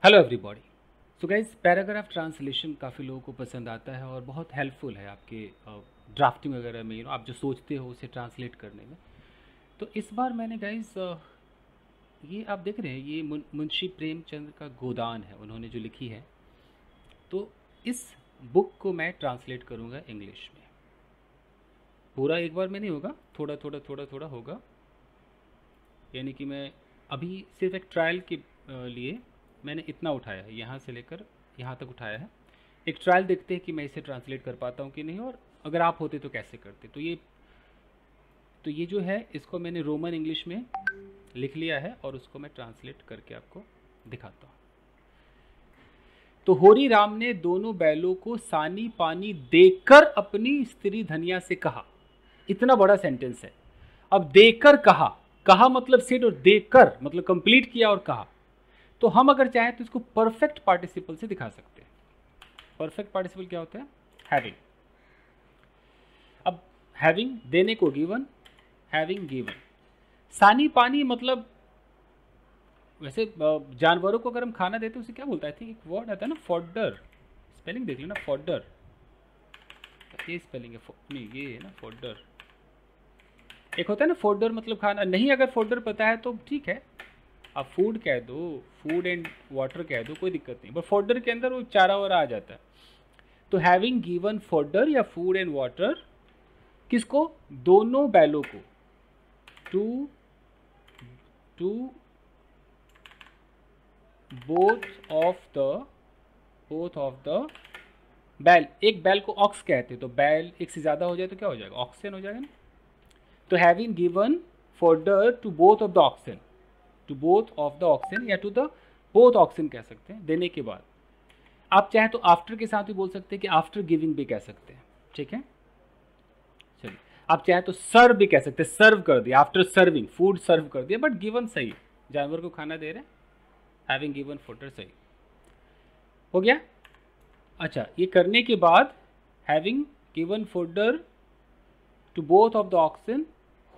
Hello everybody. So guys, paragraph translation काफ़ी लोगों को पसंद आता है और बहुत हेल्पफुल है आपके ड्राफ्टिंग वगैरह में, आप जो सोचते हो उसे ट्रांसलेट करने में। तो इस बार मैंने गाइज ये आप देख रहे हैं, ये मुंशी प्रेमचंद का गोदान है, उन्होंने जो लिखी है। तो इस बुक को मैं ट्रांसलेट करूँगा इंग्लिश में। पूरा एक बार में नहीं होगा, थोड़ा थोड़ा थोड़ा थोड़ा होगा। यानी कि मैं अभी सिर्फ एक ट्रायल के लिए मैंने इतना उठाया है, यहाँ से लेकर यहाँ तक उठाया है। एक ट्रायल देखते हैं कि मैं इसे ट्रांसलेट कर पाता हूँ कि नहीं, और अगर आप होते तो कैसे करते। तो ये जो है, इसको मैंने रोमन इंग्लिश में लिख लिया है और उसको मैं ट्रांसलेट करके आपको दिखाता हूँ। तो होरी राम ने दोनों बैलों को सानी पानी देकर अपनी स्त्री धनिया से कहा। इतना बड़ा सेंटेंस है। अब देकर कहा, कहा मतलब सेड, और देकर मतलब कंप्लीट किया और कहा। तो हम अगर चाहें तो इसको परफेक्ट पार्टिसिपल से दिखा सकते हैं। परफेक्ट पार्टिसिपल क्या होता है? हैविंग। अब हैविंग देने को गिवन, हैविंग गिवन। सानी पानी मतलब वैसे जानवरों को अगर हम खाना देते हैं उसे क्या बोलता है? आई थिंक एक वर्ड आता है ना, फॉडर। स्पेलिंग देख लेना, फॉडर। ये स्पेलिंग है, नहीं ये है ना फॉडर। एक होता है ना फोल्डर, मतलब खाना। नहीं, अगर फोल्डर पता है तो ठीक है, आप फूड कह दो, फूड एंड वाटर कह दो, कोई दिक्कत नहीं। बट फोल्डर के अंदर वो चारा वारा आ जाता है। तो हैविंग गिवन फोल्डर या फूड एंड वाटर किसको? दोनों बैलों को। टू बोथ ऑफ द बैल। एक बैल को ऑक्स कहते हैं, तो बैल एक से ज्यादा हो जाए तो क्या हो जाएगा? ऑक्सन हो जाएगा ना। तो having given fodder to both of the oxen, to both of the oxen या टू द बोथ ऑक्सन कह सकते हैं, देने के बाद। आप चाहें तो आफ्टर के साथ भी बोल सकते हैं, कि आफ्टर गिविंग भी कह सकते हैं, ठीक है। चलिए, आप चाहें तो सर्व भी कह सकते हैं, सर्व कर दिया, आफ्टर सर्विंग फूड सर्व कर दिया। बट गिवन सही, जानवर को खाना दे रहे हैं, हैविंग गिवन फोल्डर सही हो गया। अच्छा, ये करने के बाद having given fodder to both of the oxen,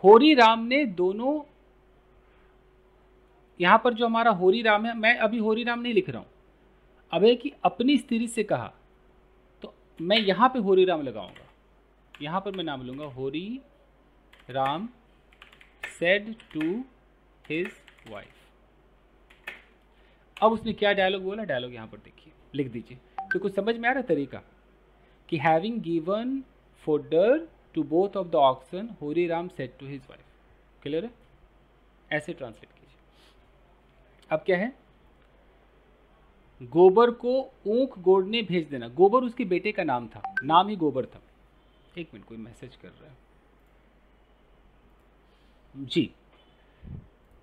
Hori Ram ने दोनों। यहां पर जो हमारा होरी राम है, मैं अभी होरी राम नहीं लिख रहा हूं, अब है कि अपनी स्त्री से कहा। तो मैं यहां पे होरी राम लगाऊंगा, यहां पर मैं नाम लूंगा Hori Ram said to his wife. अब उसने क्या डायलॉग बोला? डायलॉग यहां पर देखिए, लिख दीजिए। तो कुछ समझ में आ रहा है तरीका? कि having given fodder to both of the oxen, Hori Ram said to his wife. Clear है? ऐसे ट्रांसलेट कीजिए। अब क्या है? गोबर को ऊख गोड़ने भेज देना। गोबर उसके बेटे का नाम था, नाम ही गोबर था। एक मिनट, कोई मैसेज कर रहा है जी।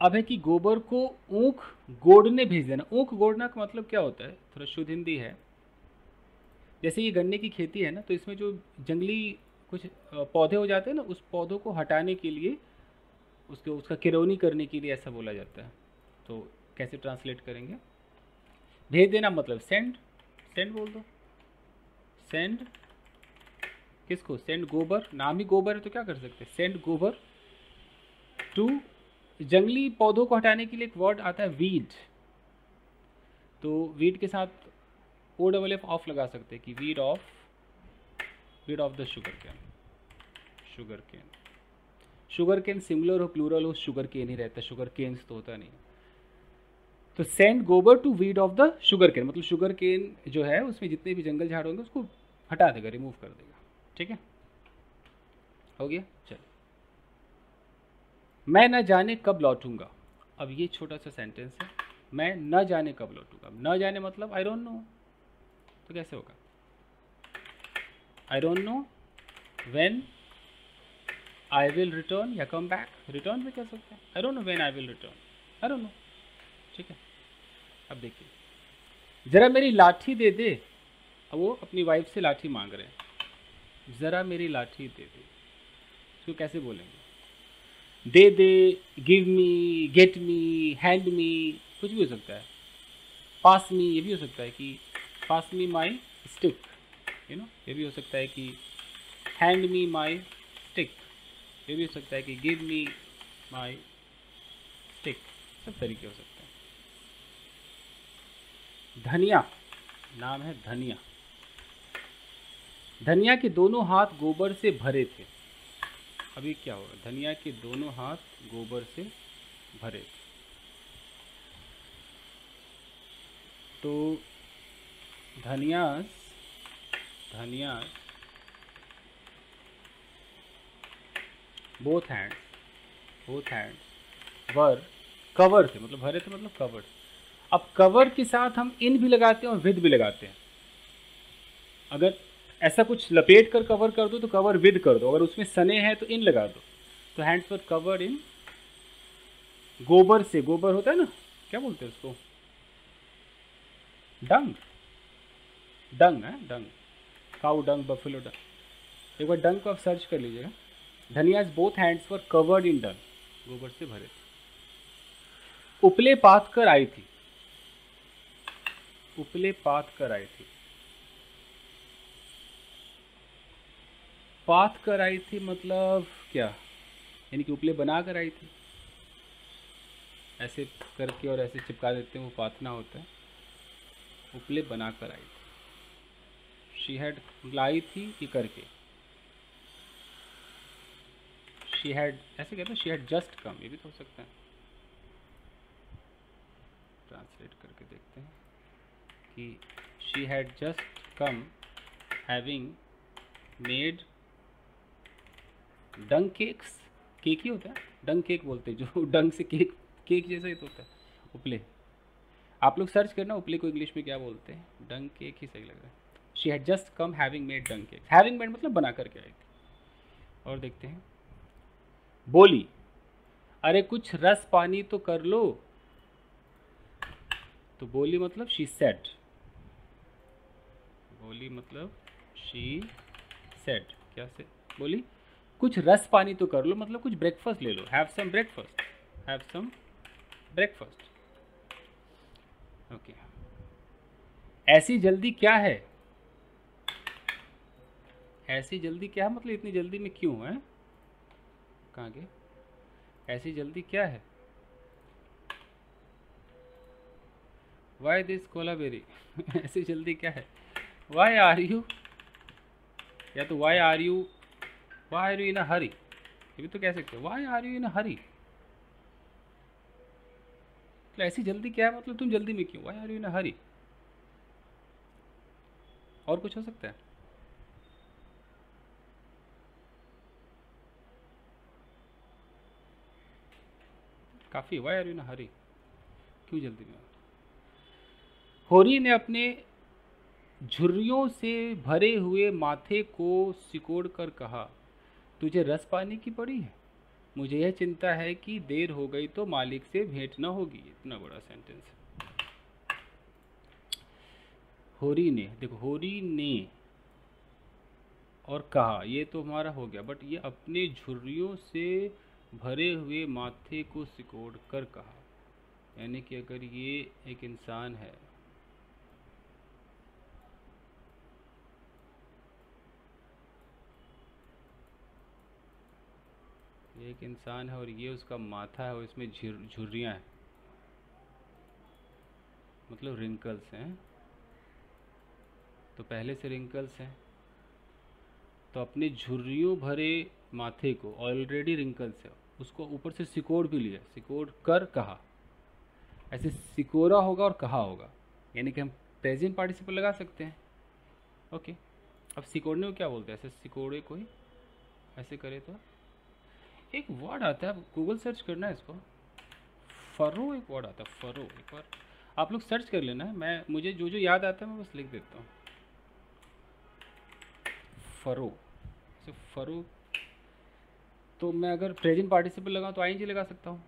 अब है कि गोबर को ऊख गोड़ने भेज देना। ऊख गोड़ना का मतलब क्या होता है? थोड़ा शुद्ध हिंदी है। जैसे ये गन्ने की खेती है ना, तो इसमें जो जंगली कुछ पौधे हो जाते हैं ना, उस पौधों को हटाने के लिए, उसका किरौनी करने के लिए ऐसा बोला जाता है। तो कैसे ट्रांसलेट करेंगे? भेज देना मतलब सेंड, सेंड बोल दो। सेंड किसको? सेंड गोबर, नाम ही गोबर है तो क्या कर सकते हैं? Send Gobar to. जंगली पौधों को हटाने के लिए एक वर्ड आता है वीड। तो वीड के साथ ओ डबल एफ ऑफ लगा सकते हैं, कि weed of the sugar cane. Sugar cane, sugar cane singular हो प्लूरल हो, शुगर केन ही रहता है, शुगर केन्स तो होता नहीं। तो send Gobar to weed of the sugarcane, मतलब शुगर केन जो है उसमें जितने भी जंगल झाड़ होंगे उसको हटा देगा, रिमूव कर देगा। ठीक है, हो गया। चल, मैं न जाने कब लौटूंगा। अब ये छोटा सा सेंटेंस है, मैं न जाने कब लौटूंगा। न जाने मतलब आई डोंट नो। तो कैसे होगा? I don't know when I will return या कम बैक। रिटर्न भी कह सकते हैं, I don't know when I will return, I don't know. ठीक है, अब देखिए, जरा मेरी लाठी दे दे। अब वो अपनी वाइफ से लाठी मांग रहे हैं, जरा मेरी लाठी दे दे। इसको कैसे बोलेंगे? दे दे, give me, get me, hand me, कुछ भी हो सकता है। पास मी, ये भी हो सकता है कि पास मी माई स्टिक, यू नो। ये भी हो सकता है कि हैंड मी माई स्टिक। ये भी हो सकता है कि गिव मी माई स्टिक। सब तरीके हो सकते हैं। धनिया, नाम है धनिया। धनिया के दोनों हाथ गोबर से भरे थे। अभी क्या होगा? धनिया के दोनों हाथ गोबर से भरे थे। तो धनियास बोथ हैंड्स वर कवर थे, मतलब भरे थे मतलब कवर्ड। अब कवर के साथ हम इन भी लगाते हैं और विद भी लगाते हैं। अगर ऐसा कुछ लपेट कर कवर कर दो तो कवर विद कर दो, अगर उसमें सने हैं तो इन लगा दो। तो हैंड्स वर कवर्ड इन गोबर से, गोबर होता है ना, क्या बोलते हैं उसको, डंग, डंग है, डंग, काउ डंग, बफेलो डंग। एक बार डंग को आप सर्च कर लीजिएगा। Dhaniya's both hands were covered in dung, गोबर से भरे थे। उपले पात कर आई थी, उपले पात कर आई थी। पात कर आई थी मतलब क्या, यानी कि उपले बना कर आई थी। ऐसे करके और ऐसे चिपका देते हैं, वो पातना होता है। उपले बना कर आई थी। शी हैड, लाई थी ये करके, शी हैड ऐसे कहते हैं, शी हैड जस्ट कम, ये भी तो हो सकता है। ट्रांसलेट करके देखते हैं कि she had just come having made dung cakes. Cake ही होता है, डंग केक बोलते हैं, जो डंग से केक, केक जैसा ही तो होता है उपले। आप लोग सर्च करना उपले को इंग्लिश में क्या बोलते हैं, डंग केक ही सही लग रहा है। She had just come having made dung cake, having made मतलब बना करके आई थी। और देखते हैं, बोली, अरे कुछ रस पानी तो कर लो। तो बोली मतलब शी सेड, बोली मतलब शी सेड, क्या से बोली, कुछ रस पानी तो कर लो मतलब कुछ ब्रेकफास्ट ले लो, have some breakfast, have some breakfast. Okay, ऐसी जल्दी क्या है, ऐसी जल्दी क्या है मतलब इतनी जल्दी में क्यों है, कहाँ गए, ऐसी जल्दी क्या है, वाई दिस कोलाबेरी, ऐसी जल्दी क्या है, वाई आर यू, या तो वाई आर यू इन अ हरी, ये भी तो कह सकते हो, वाई आर यू इन अ हरी। तो ऐसी जल्दी क्या है मतलब तुम जल्दी में क्यों, वाई आर यू इन अ हरी। और कुछ हो सकता है, काफ़ी, वाई आर यू इन अ हरी, क्यों जल्दी में। होरी ने अपने झुर्रियों से भरे हुए माथे को सिकोड़ कर कहा, तुझे रस पाने की पड़ी है, मुझे यह चिंता है कि देर हो गई तो मालिक से भेंट न होगी। इतना बड़ा सेंटेंस है। होरी ने, देखो होरी ने और कहा, ये तो हमारा हो गया, बट ये अपने झुर्रियों से भरे हुए माथे को सिकोड़ कर कहा, यानी कि अगर ये एक इंसान है, ये एक इंसान है और ये उसका माथा है और इसमें झुर्रियाँ हैं, मतलब रिंकल्स हैं, तो पहले से रिंकल्स हैं, तो अपने झुर्रियों भरे माथे को, ऑलरेडी रिंकल्स है, उसको ऊपर से सिकोड़ भी लिया, सिकोड़ कर कहा। ऐसे सिकोड़ा होगा और कहा होगा, यानी कि हम प्रेजेंट पार्टिसिपल लगा सकते हैं। ओके, अब सिकोड़ने को क्या बोलते हैं, ऐसे सिकोड़े को ही ऐसे करे तो एक वर्ड आता है, गूगल सर्च करना है इसको, फरो एक वर्ड आता है, फरो, एक बार आप लोग सर्च कर लेना है, मैं मुझे जो जो याद आता है मैं बस लिख देता हूँ। फरो, फरो, तो मैं अगर प्रेजेंट पार्टिसिपल लगाऊँ तो आईएनजी लगा सकता हूँ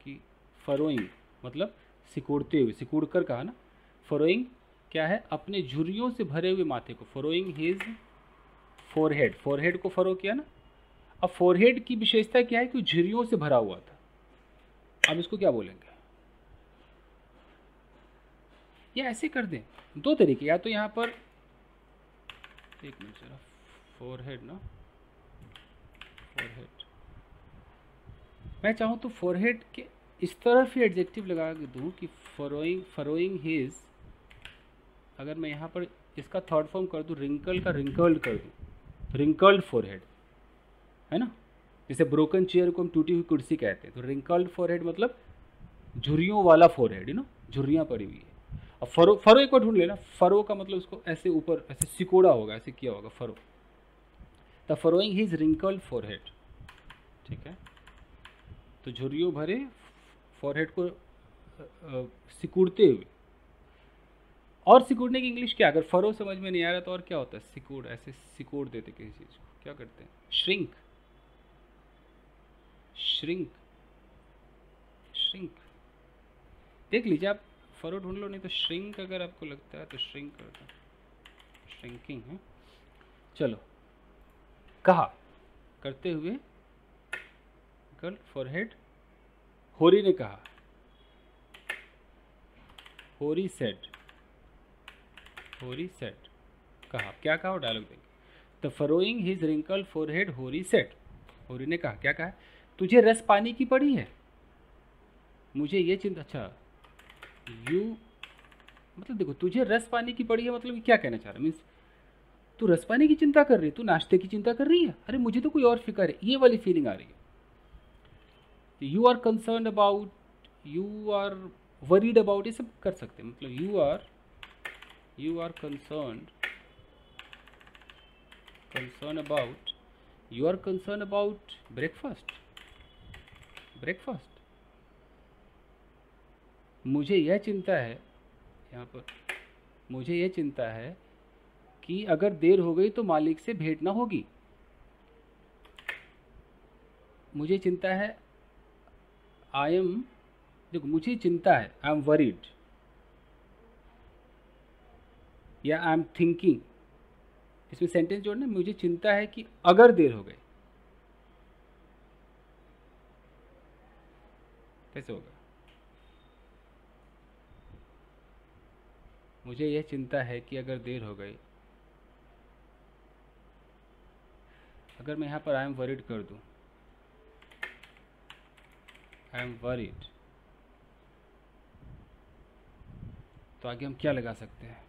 कि फरोइंग मतलब सिकोड़ते हुए, सिकोड़ कर कहा ना। फरोइंग क्या है, अपने झुर्रियों से भरे हुए माथे को, फरोइंग हिज फोरहेड, फोरहेड को फरो किया ना। अब फोरहेड की विशेषता क्या है कि झुर्रियों से भरा हुआ था। अब इसको क्या बोलेंगे, या ऐसे कर दें, दो तरीके, या तो यहाँ पर एक मिनट जरा, फोरहेड ना, फोरहेड, मैं चाहूँ तो फोरहेड के इस तरफ ही एडजेक्टिव लगा के दूँ कि फरोइंग, फरोइंग हिज अगर मैं यहाँ पर इसका थर्ड फॉर्म कर दूँ, रिंकल का रिंकल्ड कर दूँ, रिंकल्ड फोरहेड, है ना, जैसे ब्रोकन चेयर को हम टूटी हुई कुर्सी कहते हैं, तो रिंकल्ड फोरहेड मतलब झुर्रियों वाला फोरहेड, यू नो, झुर्रियाँ पड़ी हुई है। अब फरो, फरो एक बार ढूंढ लेना, फरो का मतलब उसको ऐसे ऊपर ऐसे सिकोड़ा होगा, ऐसे किया होगा furrow, the furrowing his wrinkled forehead, ठीक है। तो झुर्रियों भरे फोरहेड को सिकुड़ते हुए, और सिकुड़ने की इंग्लिश क्या, अगर फरो समझ में नहीं आ रहा तो और क्या होता है, सिकुड़, ऐसे सिकुड़ देते किसी चीज़ को, क्या करते हैं, श्रिंक, श्रिंक, श्रिंक, देख लीजिए आप, फरो ढूंढ लो, नहीं तो श्रिंक अगर आपको लगता है तो श्रिंक करता, श्रिंकिंग है। चलो, कहा करते हुए गर्ल फॉरहेड, होरी ने कहा, होरी सेड, होरी सेड, कहा, क्या कहा, डायलॉग देंगे, the furrowing his wrinkle forehead होरी सेड, होरी ने कहा, क्या कहा, तुझे रस पानी की पड़ी है, मुझे ये चिंता, अच्छा यू, मतलब देखो, तुझे रस पानी की पड़ी है मतलब क्या कहना चाह रहा है, मीन्स तू रस पानी की चिंता कर रही है, तू नाश्ते की चिंता कर रही है, अरे मुझे तो कोई और फिक्र है, ये वाली फीलिंग आ रही है। You are concern about, you are worried about, ये सब कर सकते हैं, मतलब you are concern about, you are concern about breakfast, breakfast, मुझे यह चिंता है, यहाँ पर मुझे यह चिंता है कि अगर देर हो गई तो मालिक से भेंट ना होगी, मुझे चिंता है, आई एम, देखो मुझे चिंता है, आई एम वरीड, या आई एम थिंकिंग, इसमें सेंटेंस जोड़ना, मुझे चिंता है कि अगर देर हो गई, कैसे होगा, मुझे यह चिंता है कि अगर देर हो गई, अगर मैं यहाँ पर आई एम वरीड कर दूँ, आई एम वरीड, तो आगे हम क्या लगा सकते हैं,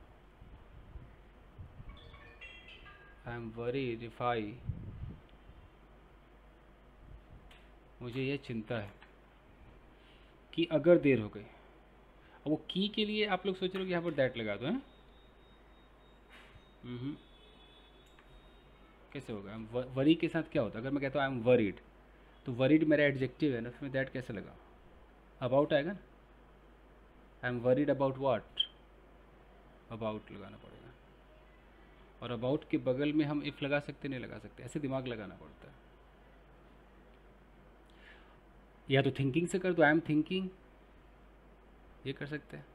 आई एम वरीड इफ आई, मुझे यह चिंता है कि अगर देर हो गई, अब वो की के लिए आप लोग सोच रहे हो कि यहाँ पर दैट लगा दो, हैं, कैसे होगा, वरी के साथ क्या होता है, अगर मैं कहता हूँ आई एम वरीड, तो वरीड मेरा एडजेक्टिव है ना, उसमें दैट कैसे लगा, अबाउट आएगा ना, आई am worried about what, about लगाना पड़ेगा, और अबाउट के बगल में हम इफ लगा सकते, नहीं लगा सकते, ऐसे दिमाग लगाना पड़ता है, या तो थिंकिंग से कर दो, आई एम थिंकिंग, ये कर सकते हैं।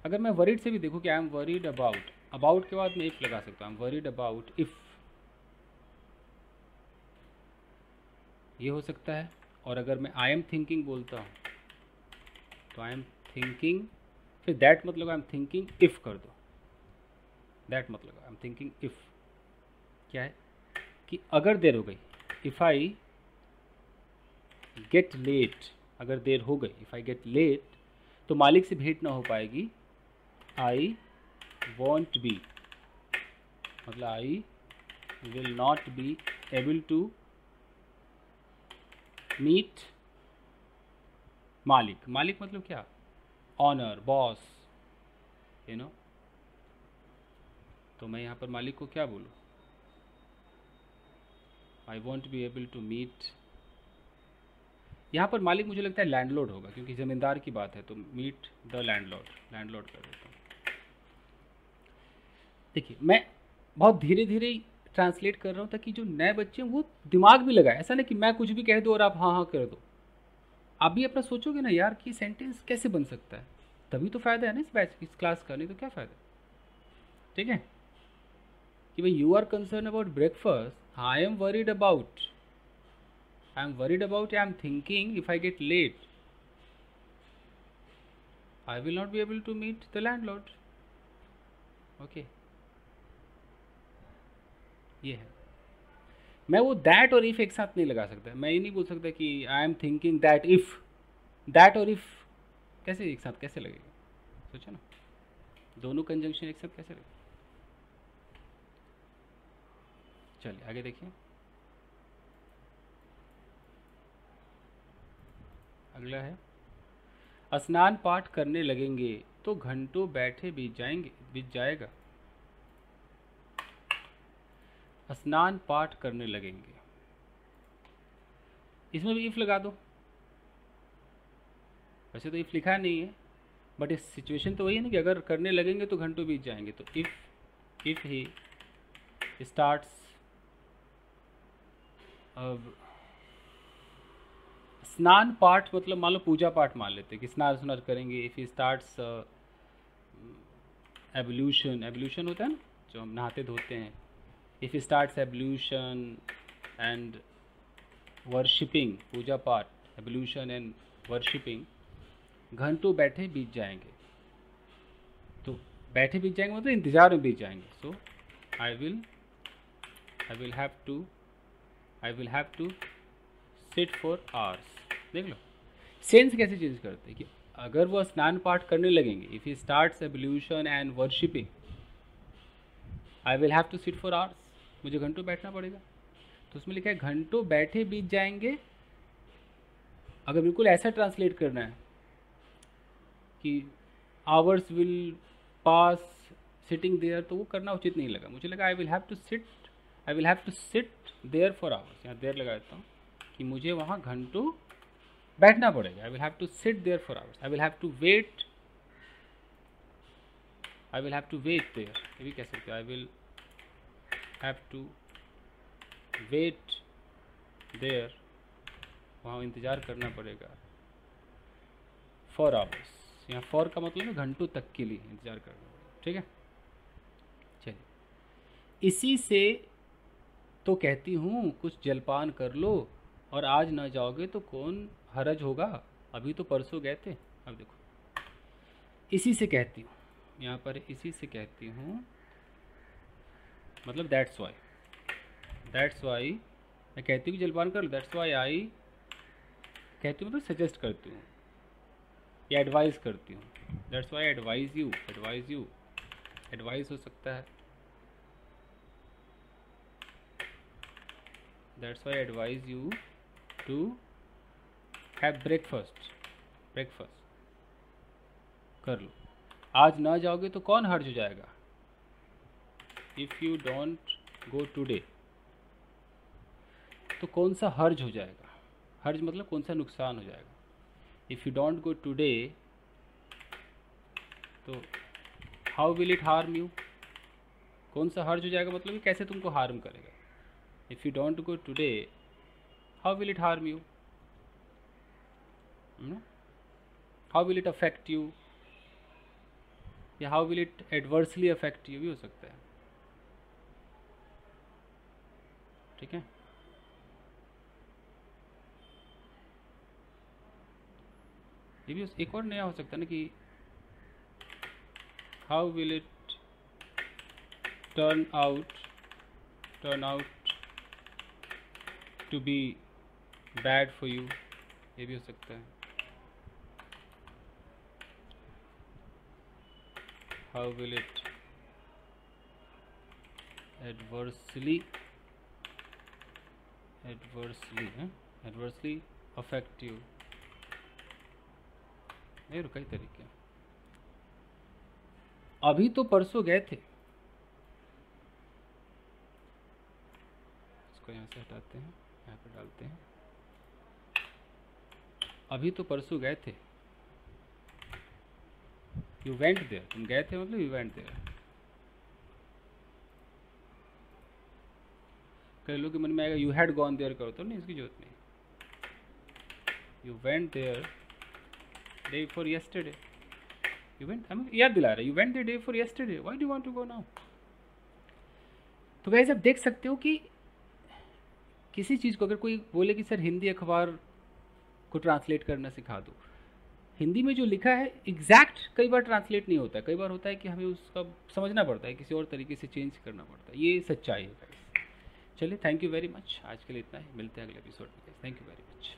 अगर मैं वरीड से भी देखूँ कि आई एम वरीड अबाउट, अबाउट के बाद मैं इफ लगा सकता हूँ, आई एम वरीड अबाउट इफ, ये हो सकता है। और अगर मैं आई एम थिंकिंग बोलता हूँ तो आई एम थिंकिंग, फिर दैट मतलब आई एम थिंकिंग इफ कर दो, दैट मतलब आई एम थिंकिंग इफ, क्या है कि अगर देर हो गई, इफ आई गेट लेट, अगर देर हो गई, इफ आई गेट लेट, तो मालिक से भेंट ना हो पाएगी, आई वॉन्ट बी, मतलब I will not be able to meet मालिक, मालिक मतलब क्या, ऑनर, बॉस, यू नो, तो मैं यहाँ पर मालिक को क्या बोलूँ, I won't be able to meet, यहाँ पर मालिक मुझे लगता है लैंडलॉर्ड होगा, क्योंकि ज़मींदार की बात है, तो मीट द लैंडलॉर्ड, लैंडलॉर्ड कर देता हूँ। देखिए मैं बहुत धीरे धीरे ट्रांसलेट कर रहा हूँ ताकि जो नए बच्चे हैं वो दिमाग भी लगाए, ऐसा नहीं कि मैं कुछ भी कह दूँ और आप हाँ हाँ कर दो, आप भी अपना सोचोगे ना यार कि सेंटेंस कैसे बन सकता है, तभी तो फ़ायदा है ना इस बैच, इस क्लास का, नहीं तो क्या फ़ायदा, ठीक है, कि भाई you are concern about breakfast, I am worried about, I am worried about, I am thinking if I get late, I will not be able to meet the landlord. Okay, ये है। मैं वो दैट और if एक साथ नहीं लगा सकता, मैं ये नहीं बोल सकता कि I am thinking that if, that और इफ कैसे एक साथ कैसे लगेगा, सोचो ना, दोनों कंजंक्शन एक साथ कैसे रखें? चलिए आगे देखिए, अगला है स्नान पाठ करने लगेंगे तो घंटों बैठे बीत जाएगा। स्नान पाठ करने लगेंगे, इसमें भी इफ लगा दो। वैसे तो इफ लिखा नहीं है, बट इस सिचुएशन तो वही है ना कि अगर करने लगेंगे तो घंटों बीत जाएंगे। तो इफ ही स्टार्ट्स, अब स्नान पाठ मतलब मान लो पूजा पाठ मान लेते हैं कि स्नान स्नान करेंगे। इफ ही स्टार्ट्स एवोल्यूशन होता है ना, जो हम नहाते धोते हैं। If he starts evolution and worshipping, पूजा पाठ, एवोल्यूशन एंड वर्शिपिंग, घंटों बैठे बीत जाएंगे। तो बैठे बीत जाएंगे मतलब इंतजार में बीत जाएंगे। So I will have to sit for hours. देख लो सेंस कैसे चेंज करते हैं कि अगर वो स्नान पाठ करने लगेंगे, if he starts evolution and worshipping, I will have to sit for hours, मुझे घंटों बैठना पड़ेगा। तो उसमें लिखा है घंटों बैठे बीत जाएंगे। अगर बिल्कुल ऐसा ट्रांसलेट करना है कि hours will pass sitting there, तो वो करना उचित नहीं लगा। मुझे लगा I will have to sit there for hours, यहाँ देयर लगा देता हूँ कि मुझे वहाँ घंटों बैठना पड़ेगा। I will have to sit there for hours, I will have to wait there, ये भी कह सकते हो। I will have to wait there, वहाँ इंतज़ार करना पड़ेगा। फॉर आवर्स, यहाँ फॉर का मतलब है घंटों तक के लिए इंतज़ार करना पड़ेगा। ठीक है, चलिए। इसी से तो कहती हूँ कुछ जलपान कर लो, और आज ना जाओगे तो कौन हरज होगा, अभी तो परसों गए थे। अब देखो, इसी से कहती हूँ, यहाँ पर इसी से कहती हूँ मतलब दैट्स वाई मैं कहती हूँ कि जलपान कर लो। दैट्स वाई आई कहती हूँ, मतलब सजेस्ट करती हूँ या एडवाइस करती हूँ। That's why advise you, advice हो सकता है। That's why advise you to have breakfast कर लो। आज ना जाओगे तो कौन हर्ज हो जाएगा। If you don't go today, तो कौन सा हर्ज हो जाएगा। हर्ज मतलब कौन सा नुकसान हो जाएगा। If you don't go today, तो how will it harm you, कौन सा हर्ज हो जाएगा मतलब कि कैसे तुमको हार्म करेगा। If you don't go today, how will it harm you, how will it affect you, या how will it adversely affect you भी हो सकता है। ठीक है, ये भी एक और नया हो सकता है ना कि how will it turn out to be bad for you, ये भी हो सकता है। How will it adversely affect you. नहीं, कई तरीके। अभी तो परसों गए थे, इसको यहाँ से हटाते हैं, यहाँ पे डालते हैं। अभी तो परसों गए थे, यू वेंट देयर, तुम गए थे मतलब यू वेंट देयर। कई लोग के मन में आएगा यू हैड गॉन देयर करो, तो नहीं, इसकी जरूरत नहीं। You went their day for yesterday, you went, हमें याद दिला रहा है, you went the day for yesterday, why do you want to go now। तो गाइस आप देख सकते हो कि किसी चीज़ को अगर कोई बोले कि सर हिंदी अखबार को ट्रांसलेट करना सिखा दो, हिंदी में जो लिखा है एग्जैक्ट कई बार ट्रांसलेट नहीं होता है, कई बार होता है कि हमें उसका समझना पड़ता है, किसी और तरीके से चेंज करना पड़ता है। ये सच्चाई है गाइस। चलिए, थैंक यू वेरी मच, आज के लिए इतना ही, मिलते हैं अगले एपिसोड में। Thank you very much.